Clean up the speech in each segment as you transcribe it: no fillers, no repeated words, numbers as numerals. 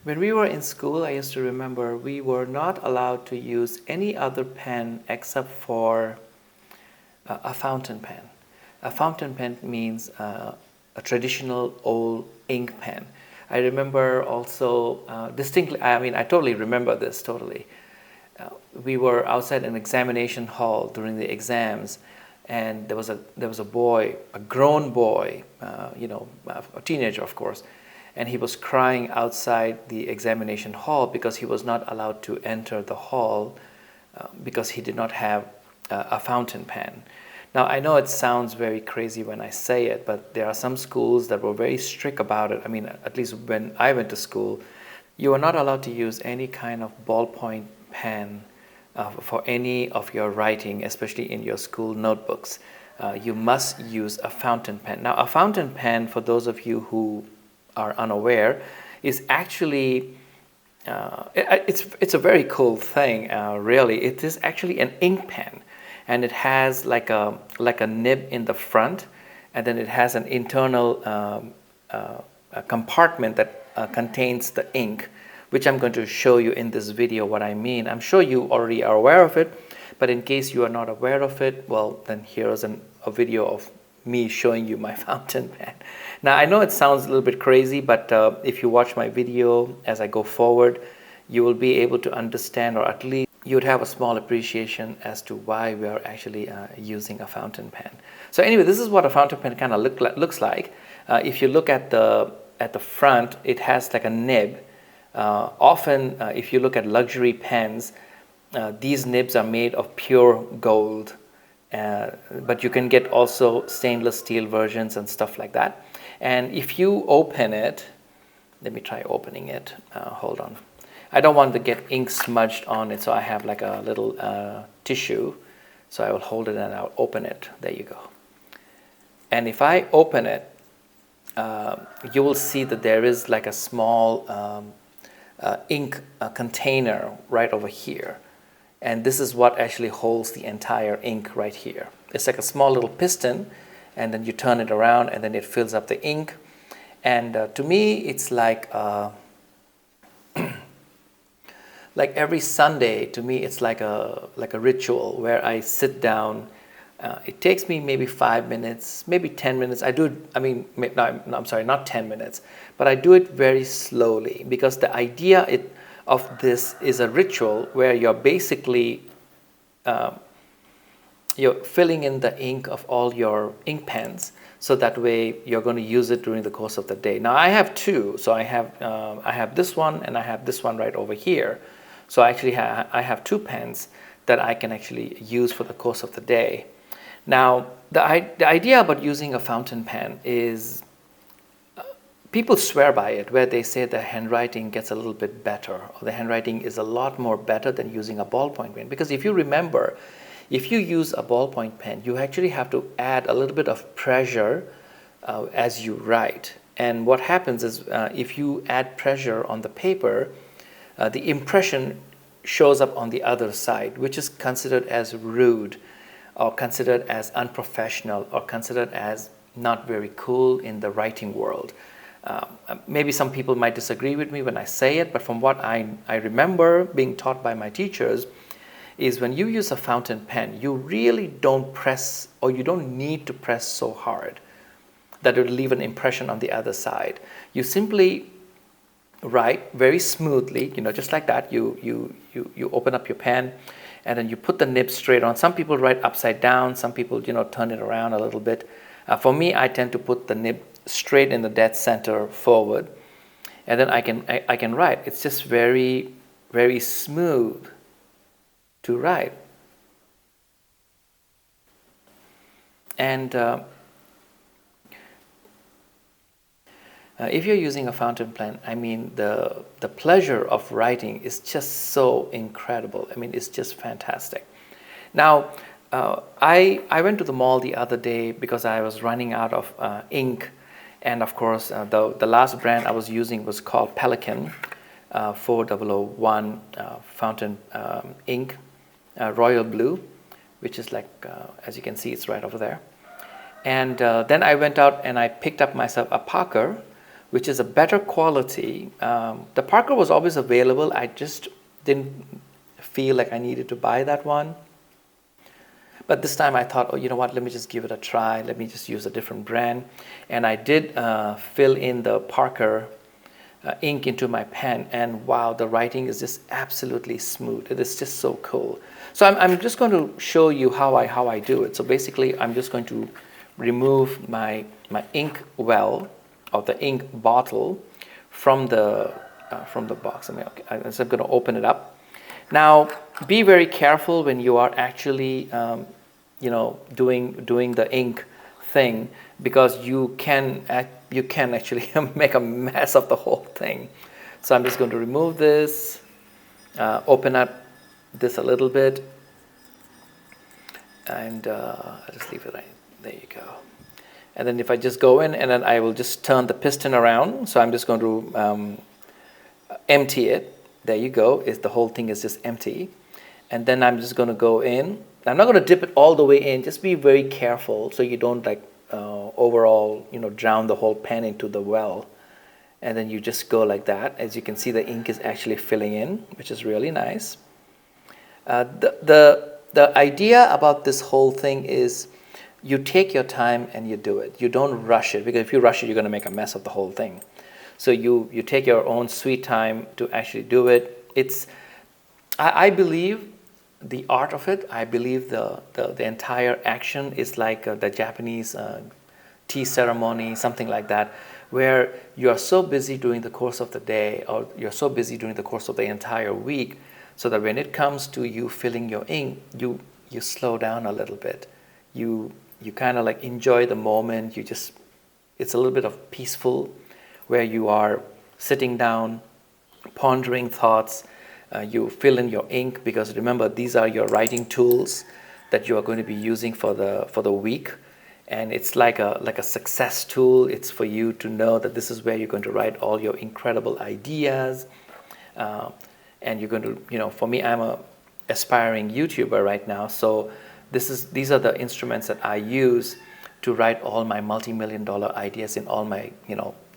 When we were in school, I used to remember we were not allowed to use any other pen except for a fountain pen. A fountain pen means a traditional old ink pen. I remember also distinctly, I totally remember this totally. We were outside an examination hall during the exams, and there was a boy, a grown boy, a teenager, of course, and he was crying outside the examination hall because he was not allowed to enter the hall because he did not have a fountain pen. Now, I know it sounds very crazy when I say it, but there are some schools that were very strict about it. I mean, at least when I went to school, you were not allowed to use any kind of ballpoint pen for any of your writing, especially in your school notebooks. You must use a fountain pen. Now, a fountain pen, for those of you who are unaware, is actually it's a very cool thing. Really, it is actually an ink pen, and it has like a nib in the front, and then it has an internal a compartment that contains the ink, which I'm going to show you in this video what I mean. I'm sure you already are aware of it, but in case you are not aware of it, well, then here's a video of me showing you my fountain pen. Now, I know it sounds a little bit crazy, but if you watch my video as I go forward, you will be able to understand, or at least you would have a small appreciation as to why we are actually using a fountain pen. So anyway, this is what a fountain pen kind of looks like. If you look at the front, it has like a nib. Often, if you look at luxury pens, these nibs are made of pure gold, but you can get also stainless steel versions and stuff like that. And if you open it, let me try opening it. Hold on. I don't want to get ink smudged on it, so I have like a little tissue. So I will hold it and I'll open it. There you go. And if I open it, you will see that there is like a small ink container right over here. And this is what actually holds the entire ink right here. It's like a small little piston, and then you turn it around and then it fills up the ink. And to me, it's like like every Sunday, to me, it's like a ritual where I sit down. It takes me maybe 5 minutes, maybe 10 minutes. I do it, no, I'm sorry, not 10 minutes, but I do it very slowly, because the idea of this is a ritual where you're basically you're filling in the ink of all your ink pens, so that way you're going to use it during the course of the day. Now, I have two, so I have this one and I have this one right over here. So actually I have two pens that I can actually use for the course of the day. Now, the idea about using a fountain pen is people swear by it, where they say the handwriting gets a little bit better, or the handwriting is a lot more better than using a ballpoint pen. Because if you remember, if you use a ballpoint pen, you actually have to add a little bit of pressure as you write. And what happens is if you add pressure on the paper, the impression shows up on the other side, which is considered as rude, or considered as unprofessional, or considered as not very cool in the writing world. Maybe some people might disagree with me when I say it, but from what I remember being taught by my teachers, is when you use a fountain pen, you really don't press, or you don't need to press so hard that it will leave an impression on the other side. You simply write very smoothly, just like that. You open up your pen, and then you put the nib straight on. Some people write upside down. Some people, turn it around a little bit. For me, I tend to put the nib straight in the dead center forward, and then I can write. It's just very, very smooth to write. And if you're using a fountain pen, the pleasure of writing is just so incredible. It's just fantastic. Now, I went to the mall the other day because I was running out of ink, and of course, the last brand I was using was called Pelican 4001 fountain ink, royal blue, which is like, as you can see, it's right over there. And then I went out and I picked up myself a Parker which is a better quality. The Parker was always available. I just didn't feel like I needed to buy that one. But this time I thought, oh, you know what, let me just give it a try. Let me just use a different brand. And I did fill in the Parker ink into my pen, and wow, the writing is just absolutely smooth. It is just so cool. So I'm just going to show you how I do it. So basically, I'm just going to remove my ink well, or the ink bottle, from the box. I mean, okay, I'm going to open it up. Now, be very careful when you are actually, doing the ink thing, because you can actually make a mess of the whole thing. So I'm just going to remove this, open up this a little bit, and I'll just leave it right there. You go. And then if I just go in, and then I will just turn the piston around. So I'm just going to empty it. There you go. The whole thing is just empty. And then I'm just going to go in. I'm not going to dip it all the way in. Just be very careful so you don't overall, drown the whole pen into the well. And then you just go like that. As you can see, the ink is actually filling in, which is really nice. The idea about this whole thing is you take your time and you do it. You don't rush it, because if you rush it, you're going to make a mess of the whole thing. So you take your own sweet time to actually do it. I believe the art of it. I believe the entire action is like the Japanese tea ceremony, something like that, where you are so busy during the course of the day, or you're so busy during the course of the entire week, so that when it comes to you filling your ink, you slow down a little bit. You kind of enjoy the moment. It's a little bit of peaceful, where you are sitting down, pondering thoughts. You fill in your ink, because remember, these are your writing tools that you are going to be using for the week. And it's like a success tool. It's for you to know that this is where you're going to write all your incredible ideas. And you're going to, for me, I'm a aspiring YouTuber right now. So these are the instruments that I use to write all my multi-million-dollar ideas in all my,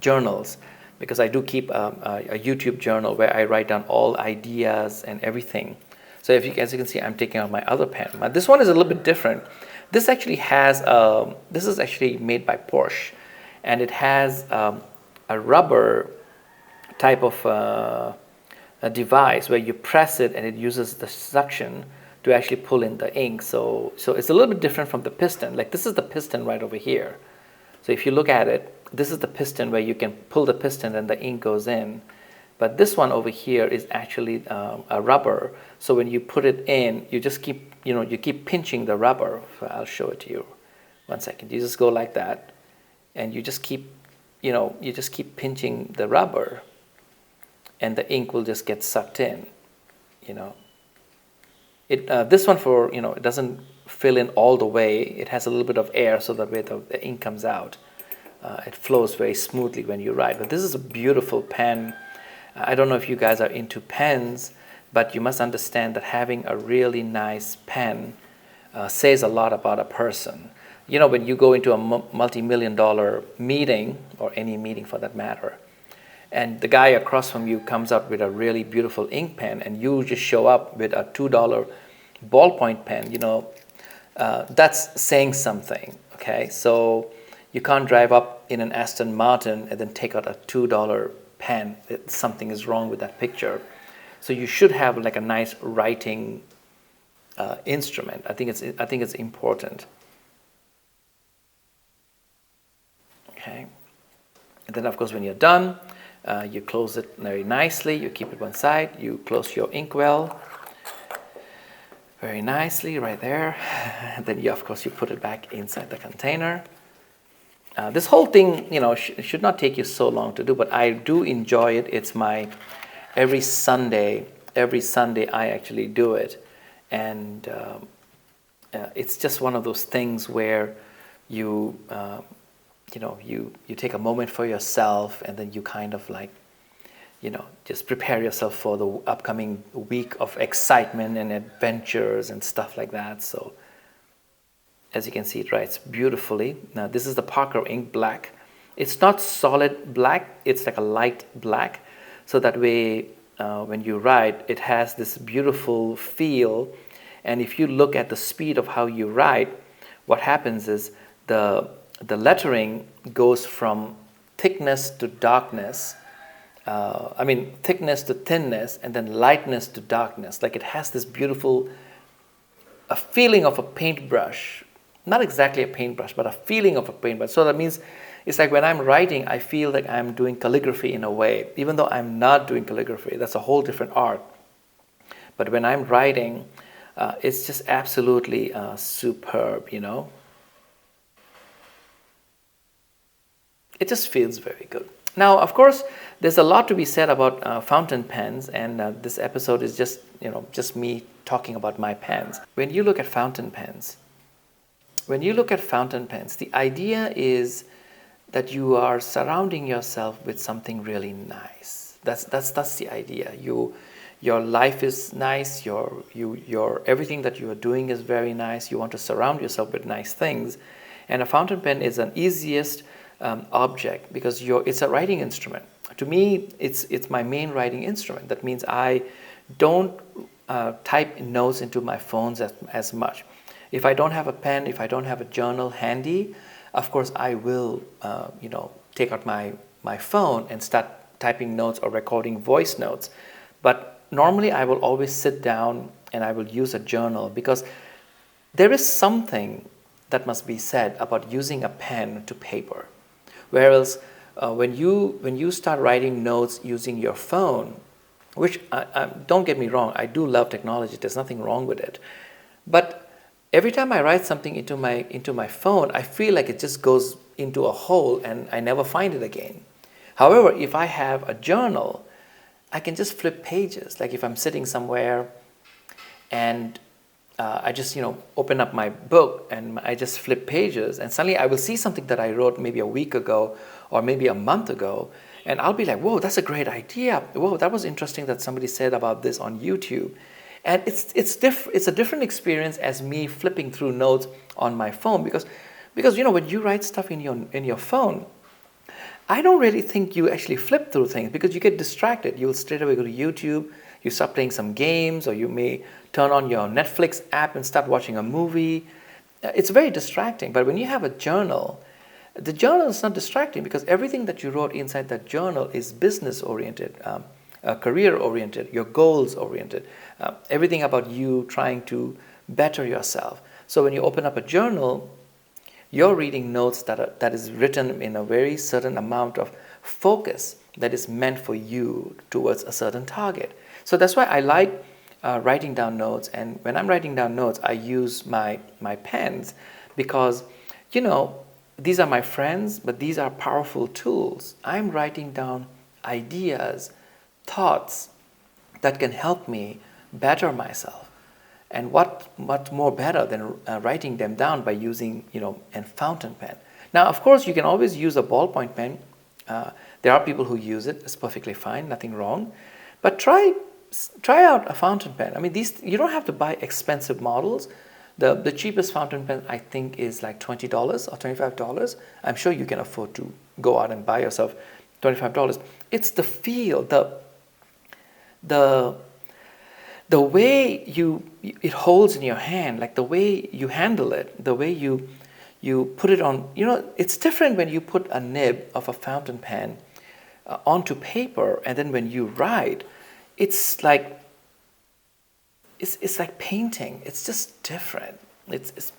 journals. Because I do keep a YouTube journal where I write down all ideas and everything. So as you can see, I'm taking out my other pen. Now, this one is a little bit different. This actually has, this is actually made by Porsche, and it has a rubber type of a device where you press it and it uses the suction to actually pull in the ink. So it's a little bit different from the piston. Like, this is the piston right over here. So if you look at it, this is the piston where you can pull the piston and the ink goes in. But this one over here is actually a rubber. So when you put it in, you just keep, you keep pinching the rubber. So I'll show it to you. 1 second. You just go like that, and you just keep, you just keep pinching the rubber, and the ink will just get sucked in. This one it doesn't fill in all the way. It has a little bit of air, so that way the ink comes out. It flows very smoothly when you write. But this is a beautiful pen. I don't know if you guys are into pens, but you must understand that having a really nice pen says a lot about a person. When you go into a multi-million-dollar meeting, or any meeting for that matter, and the guy across from you comes up with a really beautiful ink pen, and you just show up with a $2 ballpoint pen, that's saying something, okay? So you can't drive up in an Aston Martin and then take out a $2 pen. Something is wrong with that picture. So you should have like a nice writing instrument. I think it's important. Okay. And then, of course, when you're done, you close it very nicely. You keep it one side. You close your inkwell very nicely right there. And then, of course, you put it back inside the container. This whole thing, should not take you so long to do, but I do enjoy it. It's my every Sunday I actually do it. And it's just one of those things where you take a moment for yourself, and then you kind of just prepare yourself for the upcoming week of excitement and adventures and stuff like that. So as you can see, it writes beautifully. Now, this is the Parker ink black. It's not solid black, it's like a light black. So that way, when you write, it has this beautiful feel. And if you look at the speed of how you write, what happens is the lettering goes from thickness to darkness. Thickness to thinness, and then lightness to darkness. Like it has this beautiful, a feeling of a paintbrush. Not exactly a paintbrush, but a feeling of a paintbrush. So that means it's like when I'm writing, I feel like I'm doing calligraphy in a way, even though I'm not doing calligraphy. That's a whole different art. But when I'm writing, it's just absolutely superb, you know. It just feels very good. Now, of course, there's a lot to be said about fountain pens, and this episode is just me talking about my pens. When you look at fountain pens, the idea is that you are surrounding yourself with something really nice. That's the idea. Your life is nice. Your everything that you are doing is very nice. You want to surround yourself with nice things, and a fountain pen is an easiest object because it's a writing instrument. To me, it's my main writing instrument. That means I don't type notes into my phones as much. If I don't have a pen, if I don't have a journal handy, of course I will take out my phone and start typing notes or recording voice notes. But normally I will always sit down and I will use a journal, because there is something that must be said about using a pen to paper. Whereas when you start writing notes using your phone, which don't get me wrong, I do love technology. There's nothing wrong with it, but every time I write something into my phone, I feel like it just goes into a hole and I never find it again. However, if I have a journal, I can just flip pages. Like if I'm sitting somewhere and I just open up my book and I just flip pages, and suddenly I will see something that I wrote maybe a week ago or maybe a month ago, and I'll be like, whoa, that's a great idea. Whoa, that was interesting that somebody said about this on YouTube. And it's a different experience as me flipping through notes on my phone, because when you write stuff in your phone, I don't really think you actually flip through things because you get distracted. You'll straight away go to YouTube, you start playing some games, or you may turn on your Netflix app and start watching a movie. It's very distracting. But when you have a journal, the journal is not distracting because everything that you wrote inside that journal is business oriented, career oriented, your goals oriented, everything about you trying to better yourself. So when you open up a journal, you're reading notes that is written in a very certain amount of focus that is meant for you towards a certain target. So that's why I like writing down notes. And when I'm writing down notes, I use my pens because, these are my friends, but these are powerful tools. I'm writing down ideas, thoughts that can help me better myself. And what more better than writing them down by using, a fountain pen. Now, of course, you can always use a ballpoint pen. There are people who use it. It's perfectly fine, nothing wrong. But try out a fountain pen. I mean, you don't have to buy expensive models. The cheapest fountain pen, I think, is like $20 or $25. I'm sure you can afford to go out and buy yourself $25. It's the feel, the way it holds in your hand, like the way you handle it, the way you put it on. It's different when you put a nib of a fountain pen onto paper, and then when you write, it's like painting. It's just different. It's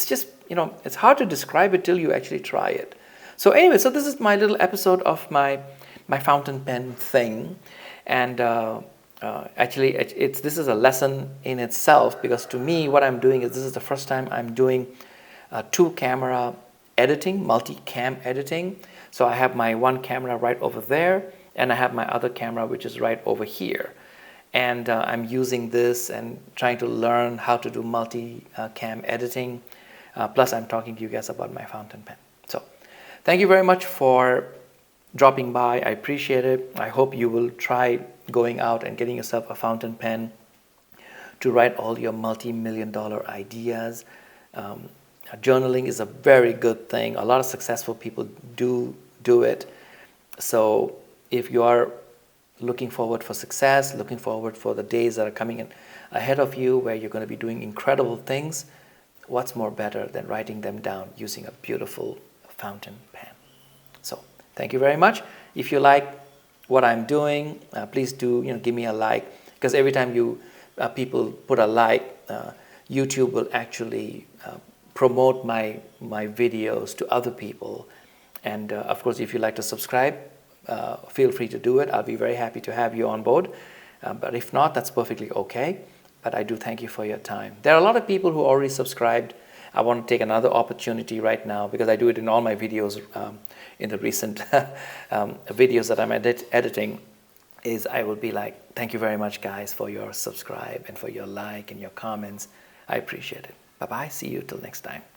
just it's hard to describe it till you actually try it. So anyway, so this is my little episode of my fountain pen thing, and actually this is a lesson in itself, because to me what I'm doing is this is the first time I'm doing two camera editing, multicam editing. So I have my one camera right over there, and I have my other camera which is right over here, and I'm using this and trying to learn how to do multicam editing. Plus I'm talking to you guys about my fountain pen. So thank you very much for dropping by. I appreciate it. I hope you will try going out and getting yourself a fountain pen to write all your multi-million-dollar ideas. Journaling is a very good thing. A lot of successful people do it. So if you are looking forward for success, looking forward for the days that are coming in ahead of you where you're going to be doing incredible things, what's more better than writing them down using a beautiful fountain pen? So thank you very much. If you like what I'm doing, please do give me a like, because every time you people put a like, YouTube will actually promote my videos to other people. And of course, if you'd like to subscribe, feel free to do it. I'll be very happy to have you on board. But if not, that's perfectly okay. But I do thank you for your time. There are a lot of people who already subscribed. I want to take another opportunity right now, because I do it in all my videos, in the recent videos that I'm editing, is I will be like, thank you very much, guys, for your subscribe and for your like and your comments. I appreciate it. Bye-bye. See you till next time.